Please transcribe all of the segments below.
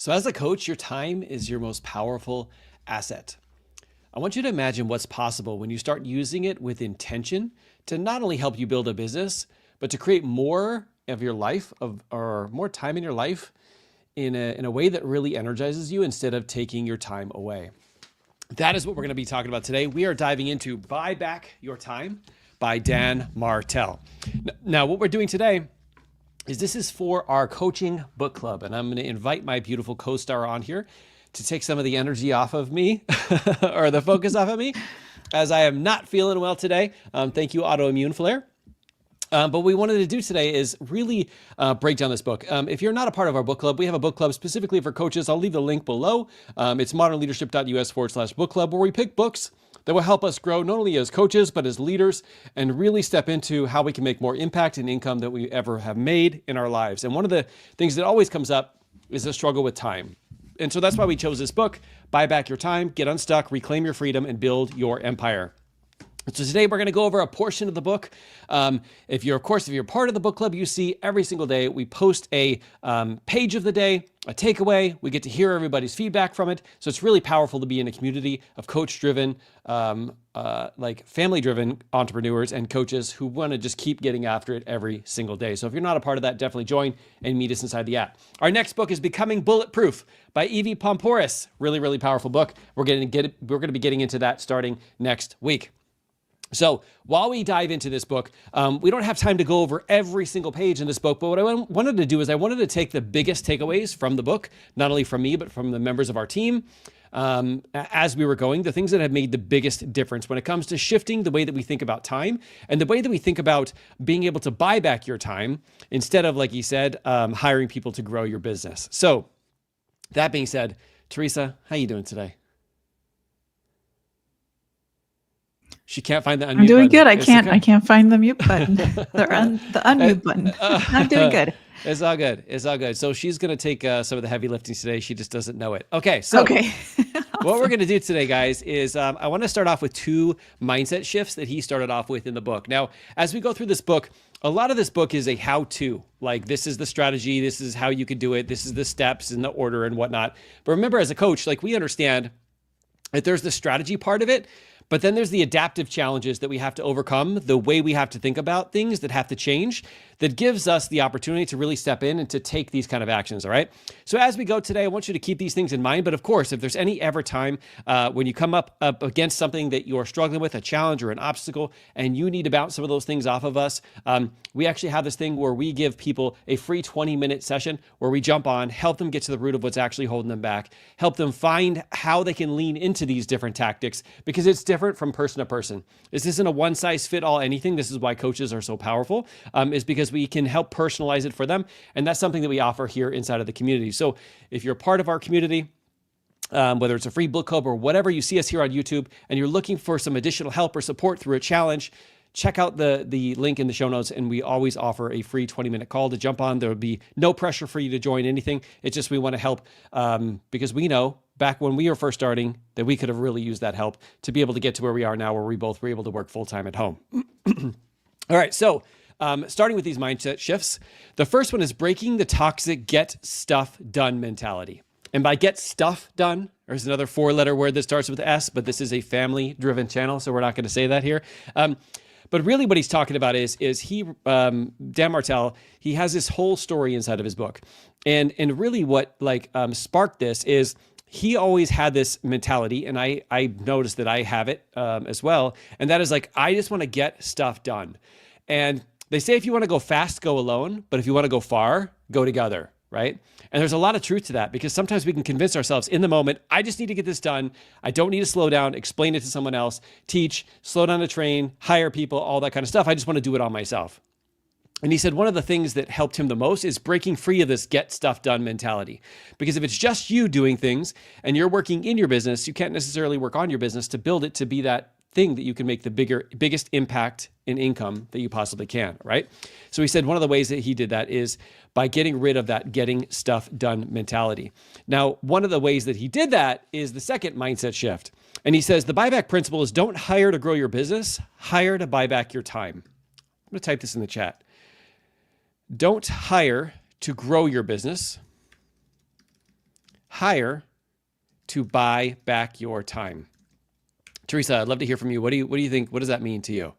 So as a coach, your time is your most powerful asset. I want you to imagine what's possible when you start using it with intention to not only help you build a business, but to create more of your life or more time in your life in a way that really energizes you instead of taking your time away. That is what we're going to be talking about today. We are diving into Buy Back Your Time by Dan Martell. Now, what we're doing today is this is for our coaching book club, and I'm going to invite my beautiful co-star on here to take some of the energy off of me or the focus off of me, as I am not feeling well today. Thank you, Autoimmune Flare. But what we wanted to do today is really break down this book. If you're not a part of our book club, we have a book club specifically for coaches. I'll leave the link below. It's modernleadership.us/book club, where we pick books that will help us grow not only as coaches, but as leaders, and really step into how we can make more impact and income than we ever have made in our lives. And one of the things that always comes up is the struggle with time. And so that's why we chose this book, Buy Back Your Time, Get Unstuck, Reclaim Your Freedom, and Build Your Empire. So today we're going to go over a portion of the book. If you're part of the book club, you see every single day we post a page of the day, a takeaway. We get to hear everybody's feedback from it. So it's really powerful to be in a community of coach-driven, family-driven entrepreneurs and coaches who want to just keep getting after it every single day. So if you're not a part of that, definitely join and meet us inside the app. Our next book is Becoming Bulletproof by Evie Pomporis. Really, really powerful book. We're going to be getting into that starting next week. So while we dive into this book, we don't have time to go over every single page in this book, but what I wanted to do is I wanted to take the biggest takeaways from the book, not only from me, but from the members of our team, as we were going, the things that have made the biggest difference when it comes to shifting the way that we think about time and the way that we think about being able to buy back your time instead of, like he said, hiring people to grow your business. So that being said, Teresa, how you doing today? She can't find the unmute button. I'm doing good. I can't find the mute button. The unmute button. I'm doing good. It's all good. It's all good. So she's going to take some of the heavy lifting today. She just doesn't know it. Okay. So Awesome. What we're going to do today, guys, is I want to start off with 2 mindset shifts that he started off with in the book. Now, as we go through this book, a lot of this book is a how-to. Like, this is the strategy. This is how you can do it. This is the steps and the order and whatnot. But remember, as a coach, like, we understand that there's the strategy part of it, but then there's the adaptive challenges that we have to overcome, the way we have to think about things that have to change, that gives us the opportunity to really step in and to take these kind of actions, all right? So as we go today, I want you to keep these things in mind. But of course, if there's any ever time when you come up against something that you're struggling with, a challenge or an obstacle, and you need to bounce some of those things off of us, we actually have this thing where we give people a free 20-minute session where we jump on, help them get to the root of what's actually holding them back, help them find how they can lean into these different tactics, because it's different from person to person. This isn't a one-size-fit-all anything. This is why coaches are so powerful, is because we can help personalize it for them. And that's something that we offer here inside of the community. So if you're part of our community, whether it's a free book club or whatever, you see us here on YouTube and you're looking for some additional help or support through a challenge, check out the link in the show notes, and we always offer a free 20-minute call to jump on. There would be no pressure for you to join anything. It's just we want to help because we know back when we were first starting that we could have really used that help to be able to get to where we are now, where we both were able to work full-time at home. All right, so starting with these mindset shifts, the first one is breaking the toxic get stuff done mentality. And by get stuff done, there's another 4-letter word that starts with S, but this is a family-driven channel, so we're not going to say that here. But really what he's talking about is he, Dan Martell, he has this whole story inside of his book. And really what sparked this is he always had this mentality, and I noticed that I have it as well. And that is like, I just want to get stuff done. And they say if you want to go fast, go alone. But if you want to go far, go together, right? And there's a lot of truth to that, because sometimes we can convince ourselves in the moment, I just need to get this done. I don't need to slow down, explain it to someone else, teach, slow down a train, hire people, all that kind of stuff. I just want to do it all myself. And he said one of the things that helped him the most is breaking free of this get stuff done mentality. Because if it's just you doing things and you're working in your business, you can't necessarily work on your business to build it to be that thing that you can make the biggest impact in income that you possibly can, right? So he said one of the ways that he did that is by getting rid of that getting stuff done mentality. Now, one of the ways that he did that is the second mindset shift. And he says the buyback principle is don't hire to grow your business, hire to buy back your time. I'm going to type this in the chat. Don't hire to grow your business, hire to buy back your time. Teresa, I'd love to hear from you. What do you think? What does that mean to you?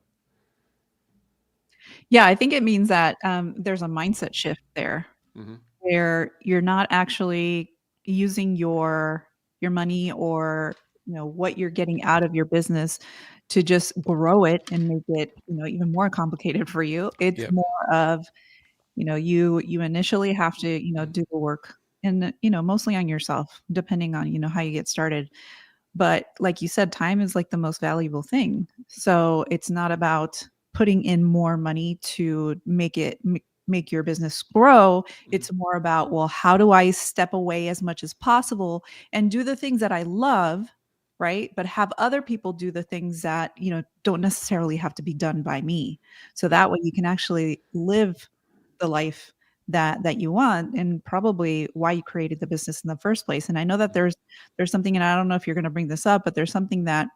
Yeah, I think it means that there's a mindset shift there Mm-hmm. where you're not actually using your money or what you're getting out of your business to just grow it and make it even more complicated for you. It's Yep. more of you initially have to do the work and mostly on yourself, depending on how you get started. But like you said, time is like the most valuable thing. So it's not about putting in more money to make your business grow. It's more about, well, how do I step away as much as possible and do the things that I love, right? But have other people do the things that, don't necessarily have to be done by me. So that way you can actually live the life that you want, and probably why you created the business in the first place. And I know that there's something, and I don't know if you're going to bring this up, but there's something that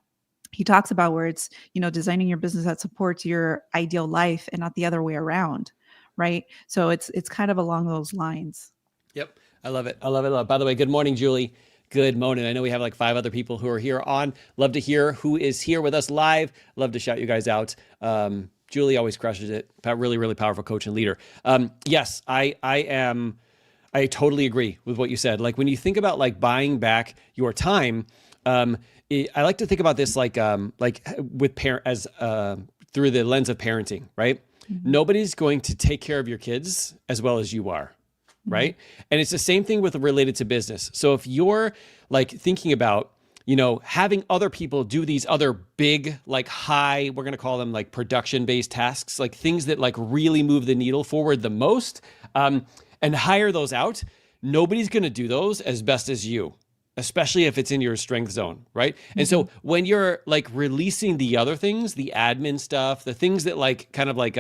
he talks about where it's designing your business that supports your ideal life and not the other way around, right? So it's kind of along those lines. Yep. I love it. I love it. By the way, good morning, Julie. Good morning. I know we have like 5 other people who are here on. Love to hear who is here with us live. Love to shout you guys out. Julie always crushes it. Really, really powerful coach and leader. Yes, I totally agree with what you said. Like when you think about like buying back your time, I like to think about this like with through the lens of parenting, right? Mm-hmm. Nobody's going to take care of your kids as well as you are, right? Mm-hmm. And it's the same thing related to business. So if you're like thinking about having other people do these other big, like high, we're going to call them like production-based tasks, like things that like really move the needle forward the most, and hire those out. Nobody's going to do those as best as you, especially if it's in your strength zone, right? Mm-hmm. And so when you're like releasing the other things, the admin stuff, the things that like kind of like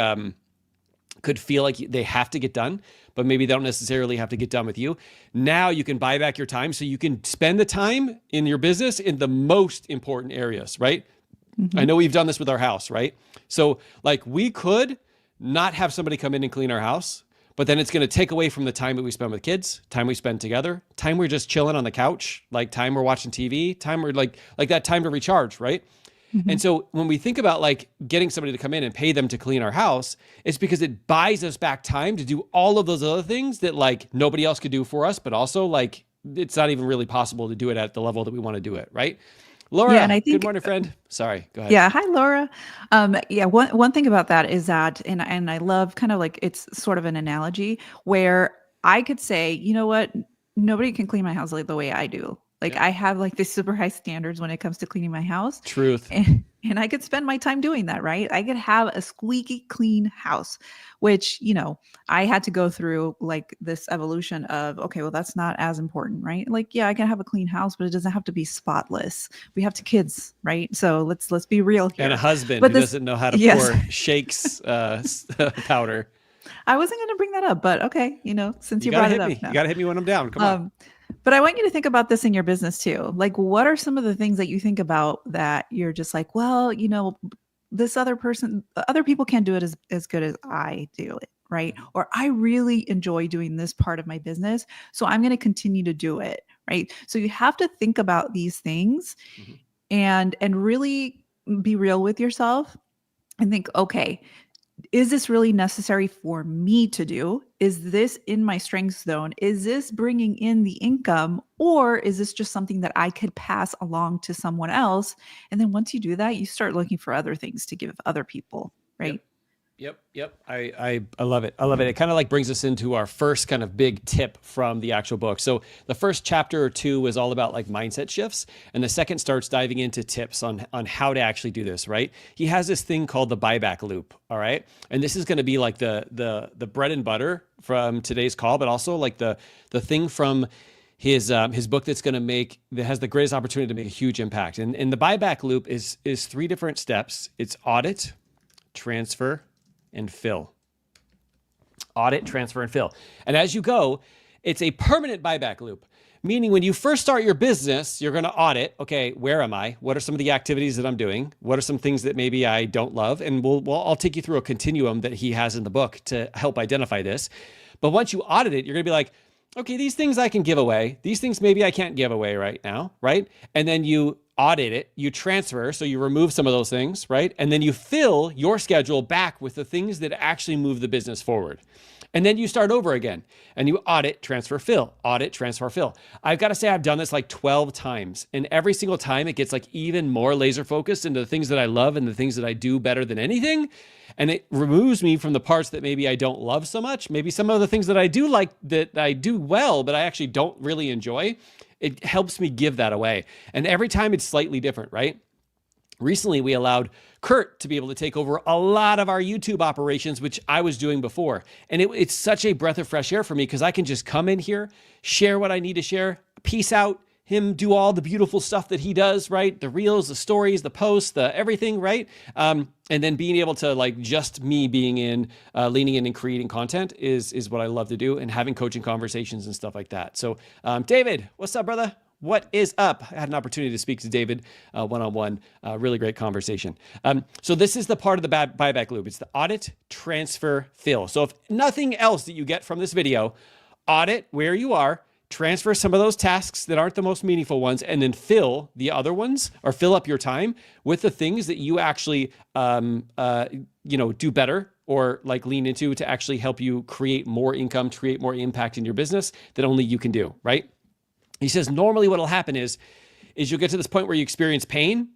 could feel like they have to get done, but maybe they don't necessarily have to get done with you. Now you can buy back your time so you can spend the time in your business in the most important areas, right? Mm-hmm. I know we've done this with our house, right? So like we could not have somebody come in and clean our house, but then it's going to take away from the time that we spend with kids, time we spend together, time we're just chilling on the couch, like time we're watching TV, time we're like that time to recharge, right? Mm-hmm. And so when we think about like getting somebody to come in and pay them to clean our house, it's because it buys us back time to do all of those other things that like nobody else could do for us, but also like it's not even really possible to do it at the level that we want to do it, right? Laura, and I think, good morning, friend. Sorry, go ahead. Yeah, hi, Laura. One thing about that is that, and I love kind of like it's sort of an analogy where I could say, you know what, nobody can clean my house like the way I do. Like I have like these super high standards when it comes to cleaning my house. Truth. And I could spend my time doing that, right? I could have a squeaky clean house, which, I had to go through like this evolution of, okay, well, that's not as important, right? Like, yeah, I can have a clean house, but it doesn't have to be spotless. We have 2 kids, right? So let's be real here. And a husband who doesn't know how to pour shakes powder. I wasn't going to bring that up, but okay, since you brought it up. You got to hit me when I'm down. Come on. But I want you to think about this in your business too. Like, what are some of the things that you think about that you're just like, well, this other people can't do it as good as I do it, right? Or I really enjoy doing this part of my business, so I'm going to continue to do it, right? So you have to think about these things and really be real with yourself and think, okay, is this really necessary for me to do? Is this in my strength zone? Is this bringing in the income? Or is this just something that I could pass along to someone else? And then once you do that, you start looking for other things to give other people, right? Yep. I love it. I love it. It kind of like brings us into our first kind of big tip from the actual book. So the first chapter or 2 is all about like mindset shifts. And the second starts diving into tips on how to actually do this, right? He has this thing called the Buyback Loop. All right. And this is going to be like the bread and butter from today's call, but also like the thing from his book that has the greatest opportunity to make a huge impact. And the Buyback Loop is 3 different steps. It's audit, transfer, and fill. Audit, transfer, and fill. And as you go, it's a permanent buyback loop, meaning when you first start your business, you're going to audit, okay, where am I? What are some of the activities that I'm doing? What are some things that maybe I don't love? And I'll take you through a continuum that he has in the book to help identify this. But once you audit it, you're going to be like, okay, these things I can give away. These things maybe I can't give away right now, right? And then you audit it, you transfer, so you remove some of those things, right? And then you fill your schedule back with the things that actually move the business forward. And then you start over again and you audit, transfer, fill, audit, transfer, fill. I've got to say I've done this like 12 times, and every single time it gets like even more laser focused into the things that I love and the things that I do better than anything. And it removes me from the parts that maybe I don't love so much. Maybe some of the things that I do like, that I do well, but I actually don't really enjoy. It helps me give that away. And every time it's slightly different, right? Recently, we allowed Kurt to be able to take over a lot of our YouTube operations, which I was doing before. And it's such a breath of fresh air for me because I can just come in here, share what I need to share, peace out, him do all the beautiful stuff that he does, right? The reels, the stories, the posts, the everything, right? And then being able to like just me being in, leaning in and creating content is what I love to do, and having coaching conversations and stuff like that. So David, what's up, brother? What is up? I had an opportunity to speak to David one-on-one, really great conversation. So this is the part of the buyback loop. It's the audit, transfer, fill. So if nothing else that you get from this video, audit where you are, transfer some of those tasks that aren't the most meaningful ones, and then fill the other ones, or fill up your time with the things that you actually, do better, or like lean into to actually help you create more income, create more impact in your business that only you can do, right? He says, normally what will happen is you'll get to this point where you experience pain.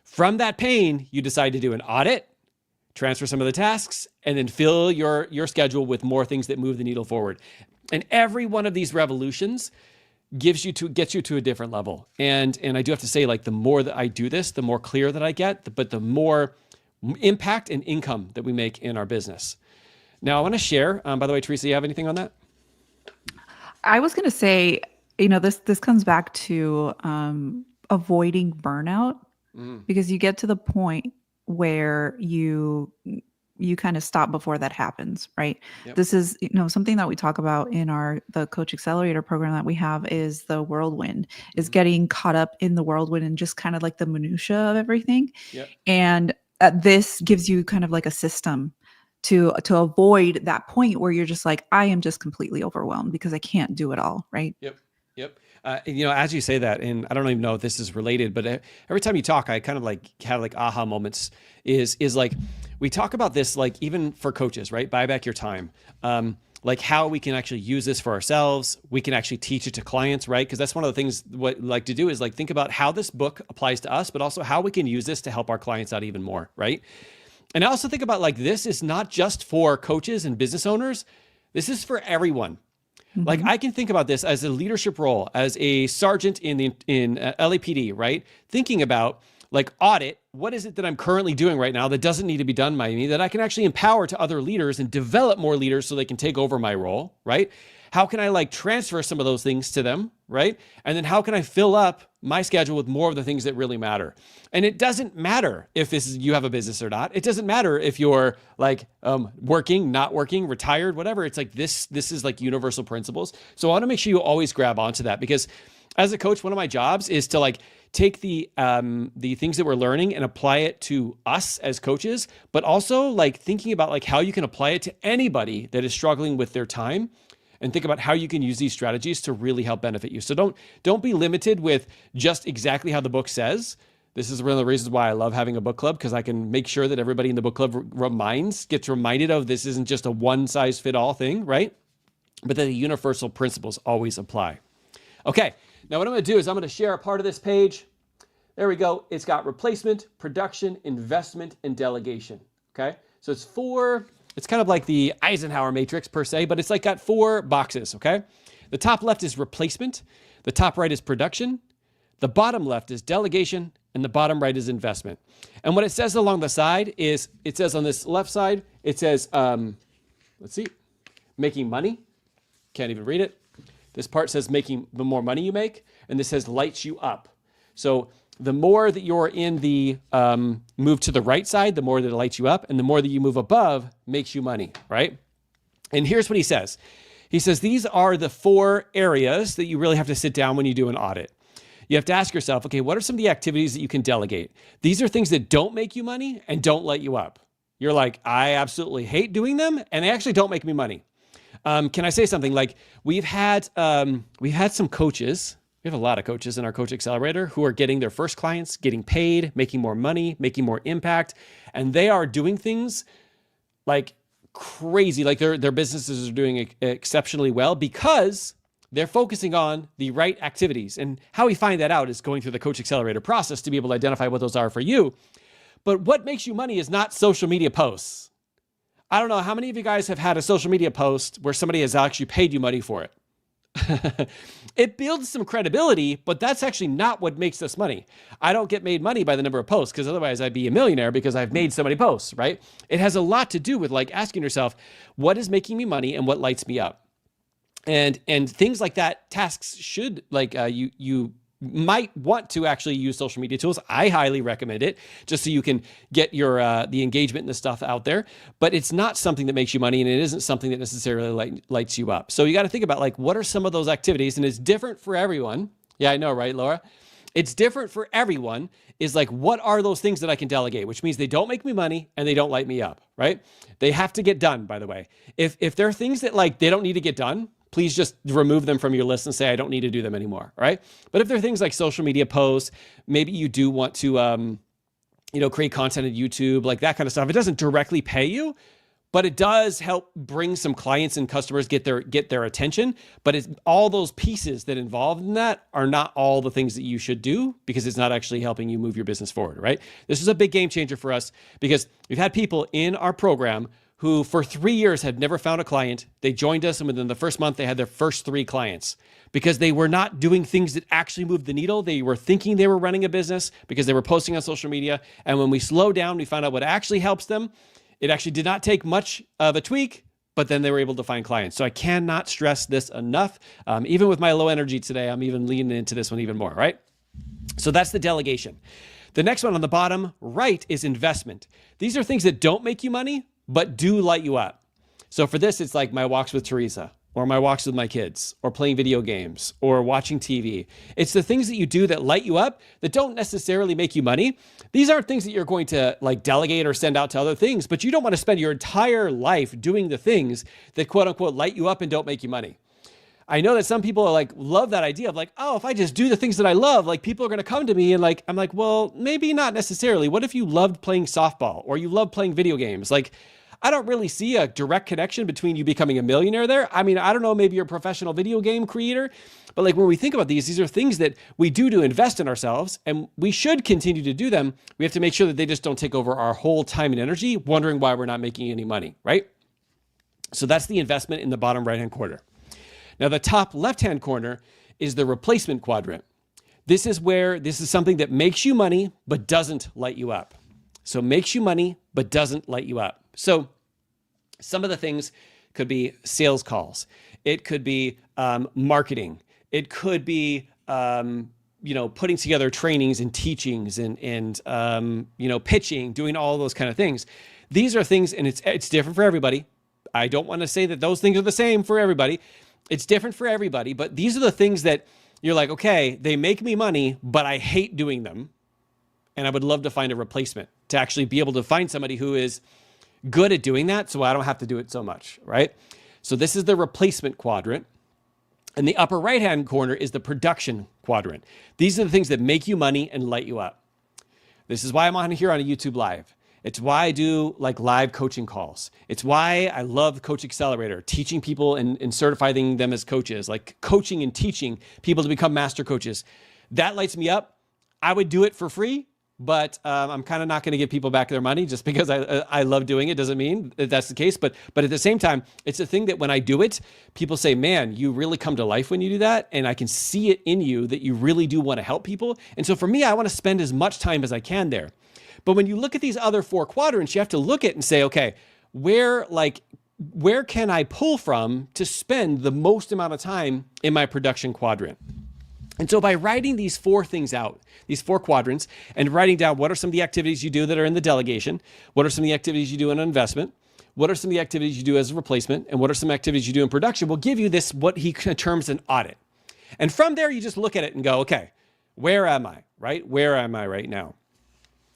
From that pain, you decide to do an audit, transfer some of the tasks, and then fill your schedule with more things that move the needle forward. And every one of these revolutions gets you to a different level. And I do have to say, like, the more that I do this, the more clear that I get, but the more impact and income that we make in our business. Now, I want to share, by the way, Teresa, you have anything on that? I was going to say, this comes back to avoiding burnout, because you get to the point where you kind of stop before that happens, right? Yep. This is, something that we talk about in the Coach Accelerator program that we have, is the whirlwind, is getting caught up in the whirlwind and just kind of like the minutia of everything. Yep. And this gives you kind of like a system to avoid that point where you're just like, I am just completely overwhelmed because I can't do it all, right? Yep. As you say that, and I don't even know if this is related, but every time you talk, I kind of like have like aha moments. Is like, we talk about this, like even for coaches, right? Buy back your time. Like how we can actually use this for ourselves. We can actually teach it to clients, right? Because that's one of the things what we like to do is like think about how this book applies to us, but also how we can use this to help our clients out even more, right? And I also think about like, this is not just for coaches and business owners. This is for everyone. Mm-hmm. Like I can think about this as a leadership role, as a sergeant in LAPD, right? Thinking about like audit, what is it that I'm currently doing right now that doesn't need to be done by me, that I can actually empower to other leaders and develop more leaders so they can take over my role, right? How can I like transfer some of those things to them, right? And then how can I fill up my schedule with more of the things that really matter? And it doesn't matter if you have a business or not. It doesn't matter if you're like working, not working, retired, whatever. It's like this is like universal principles. So I want to make sure you always grab onto that, because as a coach, one of my jobs is to like take the things that we're learning and apply it to us as coaches, but also like thinking about like how you can apply it to anybody that is struggling with their time, and think about how you can use these strategies to really help benefit you. So don't be limited with just exactly how the book says. This is one of the reasons why I love having a book club, because I can make sure that everybody in the book club gets reminded of this isn't just a one size fit all thing, right? But that the universal principles always apply. Okay, now what I'm gonna do is I'm gonna share a part of this page. There we go. It's got replacement, production, investment, and delegation, okay? So it's kind of like the Eisenhower matrix per se, but it's like got 4 boxes, okay? The top left is replacement, the top right is production, the bottom left is delegation, and the bottom right is investment. And what it says along the side is, it says on this left side, it says, making money. Can't even read it. This part says making the more money you make, and this says lights you up. So the more that you're in the move to the right side, the more that it lights you up, and the more that you move above makes you money, right? And here's what he says. He says, these are the 4 areas that you really have to sit down when you do an audit. You have to ask yourself, okay, what are some of the activities that you can delegate? These are things that don't make you money and don't light you up. You're like, I absolutely hate doing them, and they actually don't make me money. Can I say something? Like we've had some coaches. We have a lot of coaches in our Coach Accelerator who are getting their first clients, getting paid, making more money, making more impact, and they are doing things like crazy. Like their businesses are doing exceptionally well because they're focusing on the right activities. And how we find that out is going through the Coach Accelerator process to be able to identify what those are for you. But what makes you money is not social media posts. I don't know how many of you guys have had a social media post where somebody has actually paid you money for it. It builds some credibility, but that's actually not what makes us money. I don't get made money by the number of posts because otherwise I'd be a millionaire because I've made so many posts, right? It has a lot to do with like asking yourself, what is making me money and what lights me up? And things like that, tasks should like you might want to actually use social media tools. I highly recommend it just so you can get your the engagement and the stuff out there. But it's not something that makes you money, and it isn't something that necessarily lights you up. So you got to think about like what are some of those activities, and it's different for everyone. Yeah, I know, right, Laura? It's different for everyone. Is like what are those things that I can delegate, which means they don't make me money and they don't light me up, right? They have to get done, by the way. If there are things that like they don't need to get done, please just remove them from your list and say, I don't need to do them anymore, right? But if there are things like social media posts, maybe you do want to, create content on YouTube, like that kind of stuff. It doesn't directly pay you, but it does help bring some clients and customers get their attention. But it's all those pieces that involved in that are not all the things that you should do because it's not actually helping you move your business forward, right? This is a big game changer for us because we've had people in our program who for 3 years had never found a client. They joined us, and within the first month, they had their first 3 clients because they were not doing things that actually moved the needle. They were thinking they were running a business because they were posting on social media. And when we slowed down, we found out what actually helps them. It actually did not take much of a tweak, but then they were able to find clients. So I cannot stress this enough. Even with my low energy today, I'm even leaning into this one even more, right? So that's the delegation. The next one on the bottom right is investment. These are things that don't make you money, but do light you up. So for this, it's like my walks with Teresa, or my walks with my kids, or playing video games, or watching TV. It's the things that you do that light you up that don't necessarily make you money. These aren't things that you're going to like delegate or send out to other things, but you don't want to spend your entire life doing the things that quote unquote light you up and don't make you money. I know that some people are like, love that idea of like, oh, if I just do the things that I love, like people are going to come to me and like, I'm like, well, maybe not necessarily. What if you loved playing softball or you love playing video games? Like, I don't really see a direct connection between you becoming a millionaire there. I mean, I don't know, maybe you're a professional video game creator, but like when we think about these are things that we do to invest in ourselves, and we should continue to do them. We have to make sure that they just don't take over our whole time and energy, wondering why we're not making any money, right? So that's the investment in the bottom right-hand corner. Now, the top left-hand corner is the replacement quadrant. This is something that makes you money, but doesn't light you up. So makes you money, but doesn't light you up. So some of the things could be sales calls. It could be marketing. It could be, putting together trainings and teachings and pitching, doing all those kind of things. These are things, and it's different for everybody. I don't want to say that those things are the same for everybody. It's different for everybody, but these are the things that you're like, okay, they make me money, but I hate doing them. And I would love to find a replacement to actually be able to find somebody who is good at doing that so I don't have to do it so much, right? So this is the replacement quadrant. And the upper right-hand corner is the production quadrant. These are the things that make you money and light you up. This is why I'm on here on a YouTube Live. It's why I do like live coaching calls. It's why I love Coach Accelerator, teaching people and certifying them as coaches, like coaching and teaching people to become master coaches. That lights me up. I would do it for free, but I'm kind of not going to give people back their money just because I love doing it. Doesn't mean that that's the case. But at the same time, it's a thing that when I do it, people say, man, you really come to life when you do that. And I can see it in you that you really do want to help people. And so for me, I want to spend as much time as I can there. But when you look at these other 4 quadrants, you have to look at and say, okay, where can I pull from to spend the most amount of time in my production quadrant? And so by writing these 4 things out, these 4 quadrants, and writing down what are some of the activities you do that are in the delegation, what are some of the activities you do in investment, what are some of the activities you do as a replacement, and what are some activities you do in production, will give you this, what he terms an audit. And from there, you just look at it and go, okay, where am I, right? Where am I right now?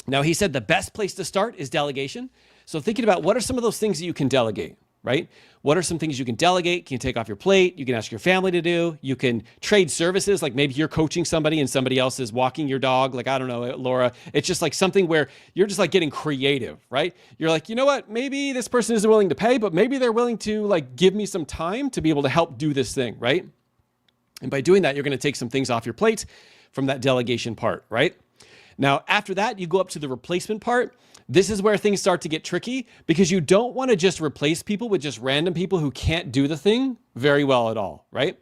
Now, he said the best place to start is delegation. So thinking about what are some of those things that you can delegate? right? What are some things you can delegate? Can you take off your plate? You can ask your family to do. You can trade services. Like maybe you're coaching somebody and somebody else is walking your dog. Like, I don't know, Laura, it's just like something where you're just like getting creative, right? You're like, you know what? Maybe this person isn't willing to pay, but maybe they're willing to like give me some time to be able to help do this thing, right? And by doing that, you're going to take some things off your plate from that delegation part, right? Now, after that, you go up to the replacement part. This is where things start to get tricky because you don't want to just replace people with just random people who can't do the thing very well at all, right?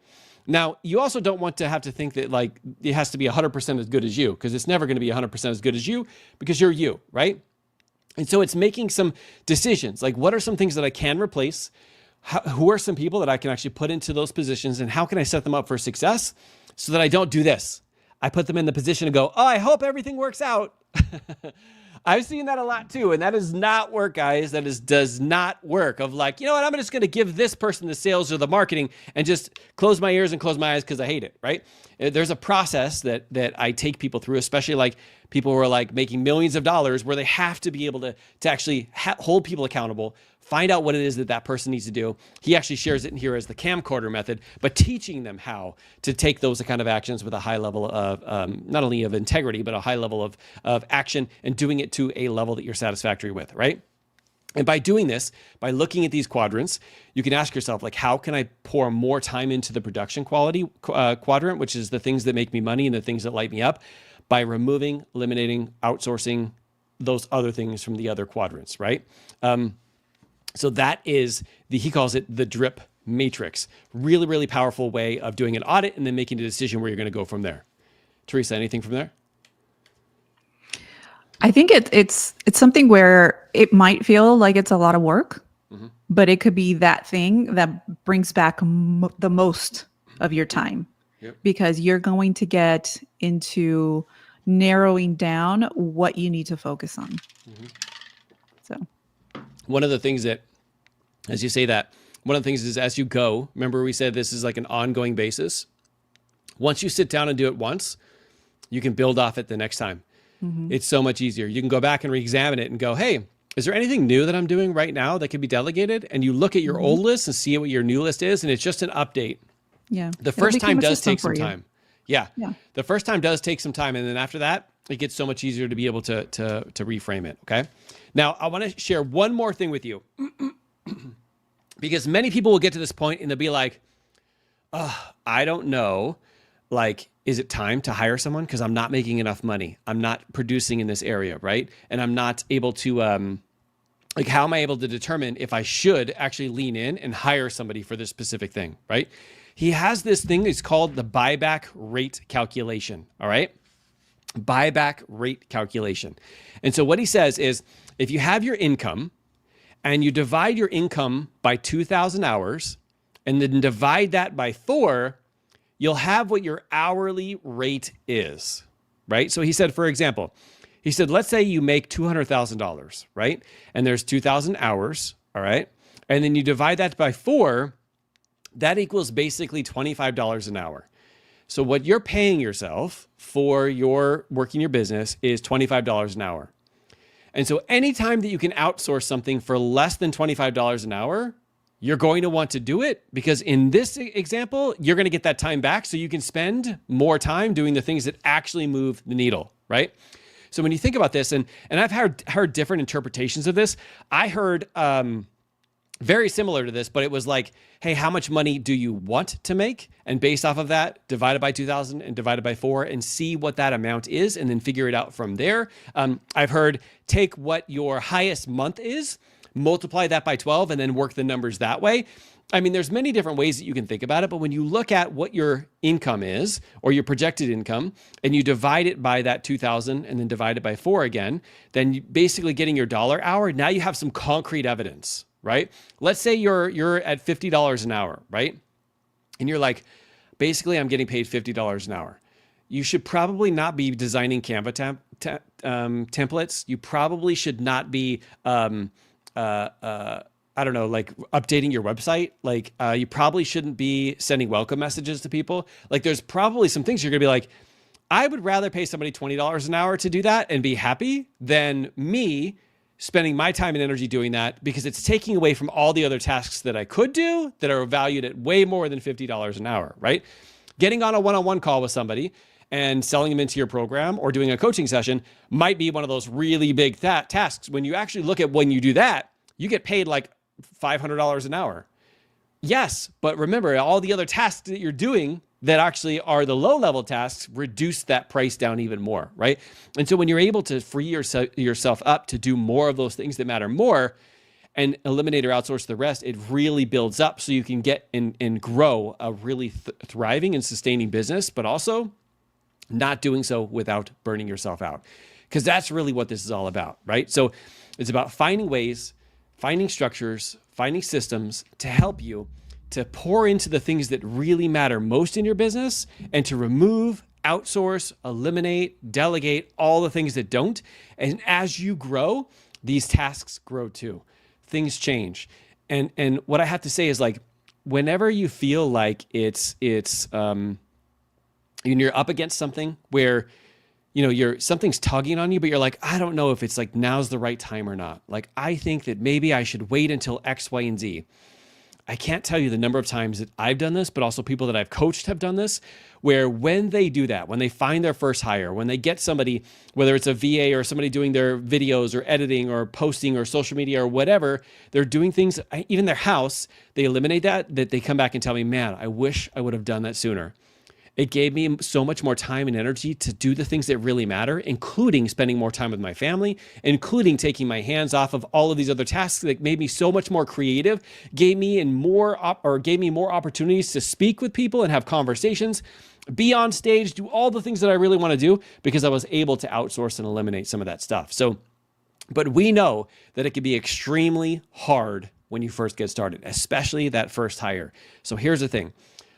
Now, you also don't want to have to think that like it has to be 100% as good as you, because it's never going to be 100% as good as you because you're you, right? And so it's making some decisions, like what are some things that I can replace? Who are some people that I can actually put into those positions, and how can I set them up for success so that I don't do this? I put them in the position to go, oh, I hope everything works out. I've seen that a lot too. And that does not work, guys. That does not work of like, you know what? I'm just going to give this person the sales or the marketing and just close my ears and close my eyes because I hate it, right? There's a process that I take people through, especially like people who are like making millions of dollars, where they have to be able to actually hold people accountable, find out what it is that that person needs to do. He actually shares it in here as the camcorder method, but teaching them how to take those kind of actions with a high level of not only of integrity, but a high level of action, and doing it to a level that you're satisfactory with, right? And by doing this, by looking at these quadrants, you can ask yourself, like, how can I pour more time into the production quality quadrant, which is the things that make me money and the things that light me up, by removing, eliminating, outsourcing those other things from the other quadrants, right? So that is he calls it the drip matrix. Really, really powerful way of doing an audit and then making a decision where you're going to go from there. Teresa, anything from there? I think it's something where it might feel like it's a lot of work, but it could be that thing that brings back the most of your time, because you're going to get into narrowing down what you need to focus on. So one of the things that, as you say that, one of the things is as you go, remember we said this is like an ongoing basis. Once you sit down and do it once, you can build off it the next time. It's so much easier. You can go back and re-examine it and go, hey, is there anything new that I'm doing right now that could be delegated? And you look at your old list and see what your new list is, and it's just an update. Yeah. The first time does take some time. Yeah. The first time does take some time. And then after that, it gets so much easier to be able to reframe it. Okay. Now I want to share one more thing with you because many people will get to this point and they'll be like, oh, I don't know. Like, is it time to hire someone? Because I'm not making enough money. I'm not producing in this area, right? And I'm not able to, like, how am I able to determine if I should actually lean in and hire somebody for this specific thing, right? He has this thing, it's called the buyback rate calculation, all right? Buyback rate calculation. And so what he says is, if you have your income and you divide your income by 2,000 hours and then divide that by 4, you'll have what your hourly rate is, right? So he said, for example, he said, let's say you make $200,000, right? And there's 2,000 hours, all right? And then you divide that by 4, that equals basically $25 an hour. So what you're paying yourself for your working your business is $25 an hour. And so anytime that you can outsource something for less than $25 an hour, you're going to want to do it, because in this example, you're going to get that time back so you can spend more time doing the things that actually move the needle, right? So when you think about this, and I've heard different interpretations of this. I heard very similar to this, but it was like, hey, how much money do you want to make? And based off of that, divide it by 2,000 and divide it by 4 and see what that amount is and then figure it out from there. I've heard take what your highest month is, multiply that by 12 and then work the numbers that way. I mean, there's many different ways that you can think about it, but when you look at what your income is or your projected income and you divide it by that 2,000 and then divide it by 4 again, then you basically getting your dollar hour. Now you have some concrete evidence, right? Let's say you're at $50 an hour, right? And you're like, basically I'm getting paid $50 an hour. You should probably not be designing Canva templates. You probably should not be, I don't know, like updating your website. Like you probably shouldn't be sending welcome messages to people. Like there's probably some things you're gonna be like, I would rather pay somebody $20 an hour to do that and be happy than me spending my time and energy doing that because it's taking away from all the other tasks that I could do that are valued at way more than $50 an hour, right? Getting on a one-on-one call with somebody and selling them into your program or doing a coaching session might be one of those really big tasks. When you actually look at when you do that, you get paid like $500 an hour. Yes, but remember, all the other tasks that you're doing that actually are the low-level tasks reduce that price down even more, right? And so when you're able to free yourself up to do more of those things that matter more and eliminate or outsource the rest, it really builds up so you can get and grow a really thriving and sustaining business, but also not doing so without burning yourself out. Because that's really what this is all about, right? So it's about finding ways, finding structures, finding systems to help you to pour into the things that really matter most in your business and to remove, outsource, eliminate, delegate all the things that don't. And as you grow, these tasks grow too. Things change. And what I have to say is, like, whenever you feel like it's you're up against something where, you know, something's tugging on you, but you're like, I don't know if it's like now's the right time or not. Like, I think that maybe I should wait until X, Y, and Z. I can't tell you the number of times that I've done this, but also people that I've coached have done this, where when they do that, when they find their first hire, when they get somebody, whether it's a VA or somebody doing their videos or editing or posting or social media or whatever, they're doing things, even their house, they eliminate that they come back and tell me, man, I wish I would have done that sooner. It gave me so much more time and energy to do the things that really matter, including spending more time with my family, including taking my hands off of all of these other tasks that made me so much more creative, gave me more opportunities to speak with people and have conversations, be on stage, do all the things that I really want to do because I was able to outsource and eliminate some of that stuff. So, but we know that it can be extremely hard when you first get started, especially that first hire. So here's the thing.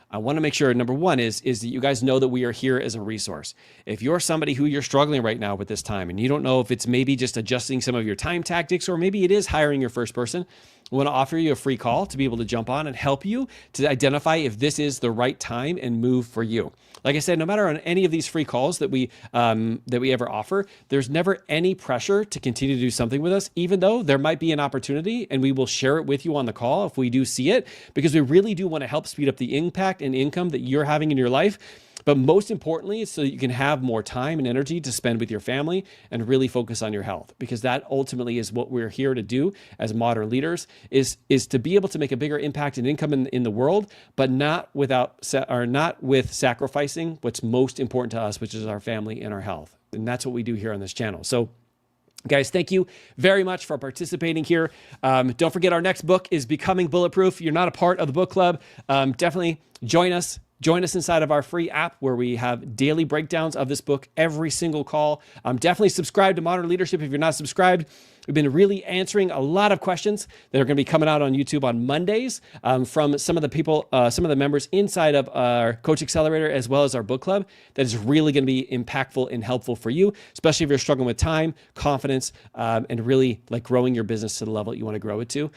I want to make sure, number one, is that you guys know that we are here as a resource. If you're somebody who you're struggling right now with this time and you don't know if it's maybe just adjusting some of your time tactics or maybe it is hiring your first person, we want to offer you a free call to be able to jump on and help you to identify if this is the right time and move for you. Like I said, no matter on any of these free calls that we ever offer, there's never any pressure to continue to do something with us, even though there might be an opportunity and we will share it with you on the call if we do see it, because we really do want to help speed up the impact and income that you're having in your life. But most importantly, it's so that you can have more time and energy to spend with your family and really focus on your health, because that ultimately is what we're here to do as modern leaders, is to be able to make a bigger impact and income in the world, but not with sacrificing what's most important to us, which is our family and our health. And that's what we do here on this channel. So guys, thank you very much for participating here. Don't forget, our next book is Becoming Bulletproof. You're not a part of the book club. Definitely join us. Join us inside of our free app where we have daily breakdowns of this book every single call. Definitely subscribe to Modern Leadership if you're not subscribed. We've been really answering a lot of questions that are going to be coming out on YouTube on Mondays from some of the people, some of the members inside of our Coach Accelerator, as well as our book club. That is really going to be impactful and helpful for you, especially if you're struggling with time, confidence, and really like growing your business to the level that you want to grow it to.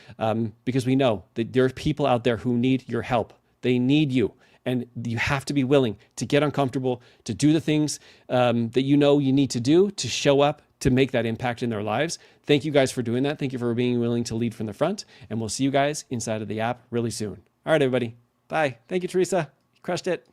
Because we know that there are people out there who need your help. They need you. And you have to be willing to get uncomfortable, to do the things that you know you need to do to show up, to make that impact in their lives. Thank you guys for doing that. Thank you for being willing to lead from the front. And we'll see you guys inside of the app really soon. All right, everybody. Bye. Thank you, Teresa. You crushed it.